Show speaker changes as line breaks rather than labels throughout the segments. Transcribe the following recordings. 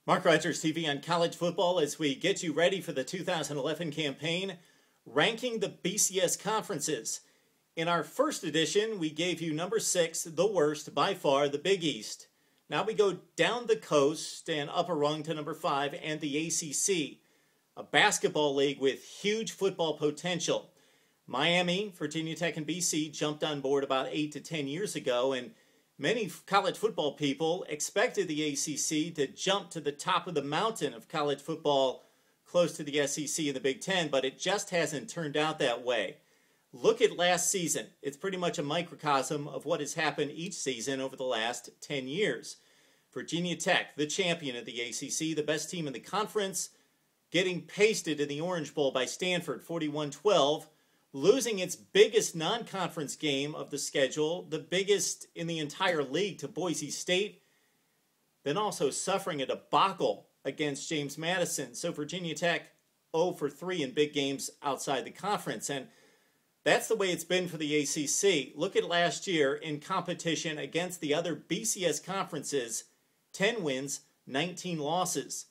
Mark Rogers TV on college football as we get you ready for the 2011 campaign, ranking the BCS conferences. In our first edition, we gave you number 6, the worst by far, the Big East. Now we go down the coast and up a rung to number 5 and the ACC, a basketball league with huge football potential. Miami, Virginia Tech, and BC jumped on board about 8 to 10 years ago, and many college football people expected the ACC to jump to the top of the mountain of college football close to the SEC and the Big Ten, but it just hasn't turned out that way. Look at last season. It's pretty much a microcosm of what has happened each season over the last 10 years. Virginia Tech, the champion of the ACC, the best team in the conference, getting pasted in the Orange Bowl by Stanford 41-12, losing its biggest non-conference game of the schedule, the biggest in the entire league, to Boise State, then also suffering a debacle against James Madison. So Virginia Tech 0 for 3 in big games outside the conference. And that's the way it's been for the ACC. Look at last year in competition against the other BCS conferences, 10 wins, 19 losses.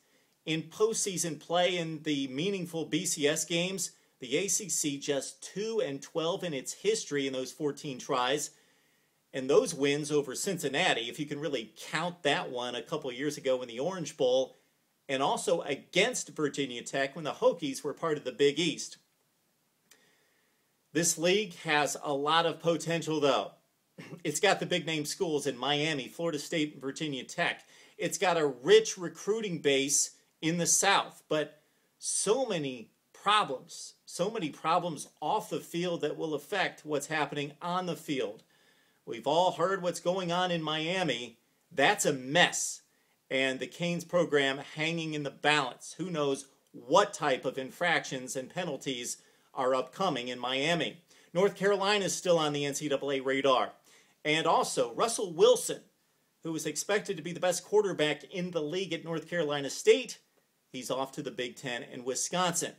In postseason play in the meaningful BCS games, the ACC just 2-12 in its history in those 14 tries. And those wins over Cincinnati, if you can really count that one a couple years ago in the Orange Bowl, and also against Virginia Tech when the Hokies were part of the Big East. This league has a lot of potential, though. It's got the big-name schools in Miami, Florida State, and Virginia Tech. It's got a rich recruiting base in the South, but so many problems off the field that will affect what's happening on the field. We've all heard what's going on in Miami. That's a mess. And the Canes program hanging in the balance. Who knows what type of infractions and penalties are upcoming in Miami. North Carolina is still on the NCAA radar. And also Russell Wilson, who is expected to be the best quarterback in the league at North Carolina State, he's off to the Big Ten and Wisconsin.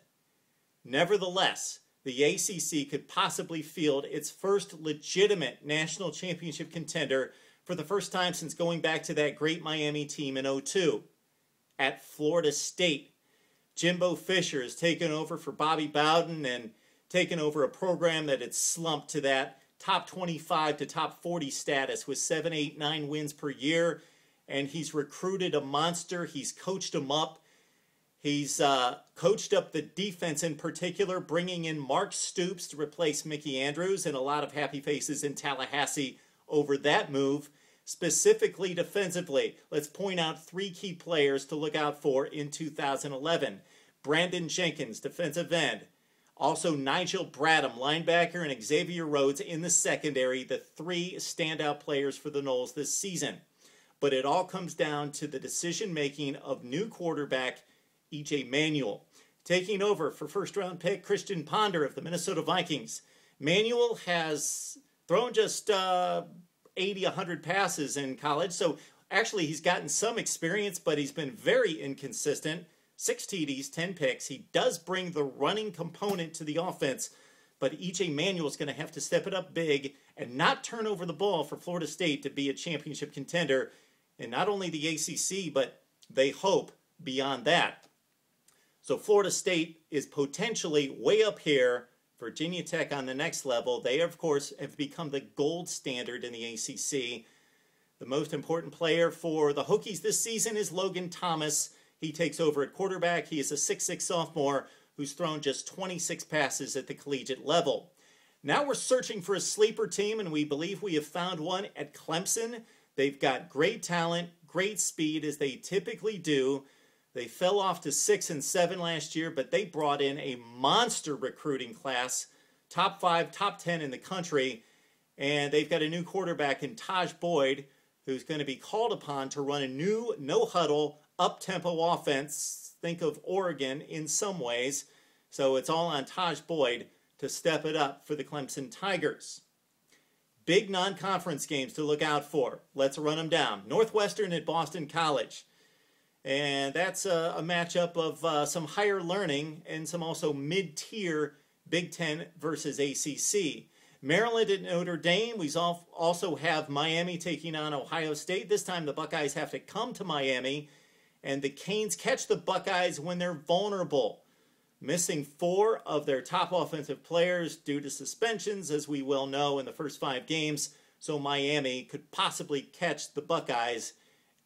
Nevertheless, the ACC could possibly field its first legitimate national championship contender for the first time since going back to that great Miami team in 2002. At Florida State, Jimbo Fisher has taken over for Bobby Bowden and taken over a program that had slumped to that top 25 to top 40 status with 7, 8, 9 wins per year. And he's recruited a monster. He's coached them up. He's coached up the defense in particular, bringing in Mark Stoops to replace Mickey Andrews, and a lot of happy faces in Tallahassee over that move. Specifically defensively, let's point out 3 key players to look out for in 2011. Brandon Jenkins, defensive end. Also Nigel Bradham, linebacker, and Xavier Rhodes in the secondary, the 3 standout players for the Noles this season. But it all comes down to the decision-making of new quarterback E.J. Manuel, taking over for first-round pick Christian Ponder of the Minnesota Vikings. Manuel has thrown just 80, 100 passes in college, so actually he's gotten some experience, but he's been very inconsistent. 6 TDs, 10 picks. He does bring the running component to the offense, but E.J. Manuel's going to have to step it up big and not turn over the ball for Florida State to be a championship contender, and not only the ACC, but they hope beyond that. So Florida State is potentially way up here. Virginia Tech on the next level. They, of course, have become the gold standard in the ACC. The most important player for the Hokies this season is Logan Thomas. He takes over at quarterback. He is a 6'6 sophomore who's thrown just 26 passes at the collegiate level. Now we're searching for a sleeper team, and we believe we have found one at Clemson. They've got great talent, great speed, as they typically do. They fell off to 6 and 7 last year, but they brought in a monster recruiting class, top 5, top 10 in the country, and they've got a new quarterback in Taj Boyd, who's going to be called upon to run a new no-huddle, up-tempo offense. Think of Oregon in some ways. So it's all on Taj Boyd to step it up for the Clemson Tigers. Big non-conference games to look out for. Let's run them down. Northwestern at Boston College. And that's a matchup of some higher learning and some also mid-tier Big Ten versus ACC. Maryland at Notre Dame. We also have Miami taking on Ohio State. This time the Buckeyes have to come to Miami And the Canes catch the Buckeyes when they're vulnerable, missing 4 of their top offensive players due to suspensions, as we well know, in the first 5 games. So Miami could possibly catch the Buckeyes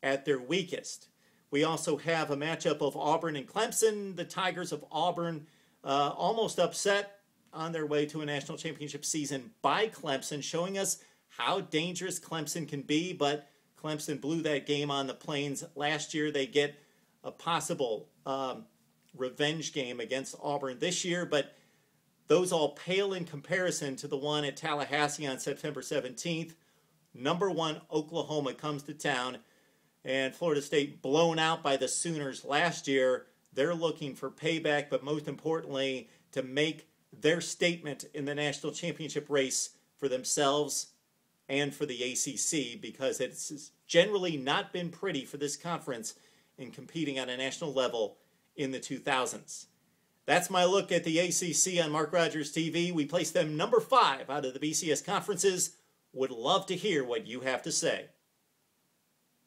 at their weakest. We also have a matchup of Auburn and Clemson. The Tigers of Auburn almost upset on their way to a national championship season by Clemson, showing us how dangerous Clemson can be. But Clemson blew that game on the Plains last year. They get a possible revenge game against Auburn this year, but those all pale in comparison to the one at Tallahassee on September 17th. Number 1 Oklahoma comes to town, and Florida State blown out by the Sooners last year. They're looking for payback, but most importantly, to make their statement in the national championship race for themselves and for the ACC, because it's generally not been pretty for this conference in competing on a national level in the 2000s. That's my look at the ACC on Mark Rogers TV. We placed them number 5 out of the BCS conferences. Would love to hear what you have to say.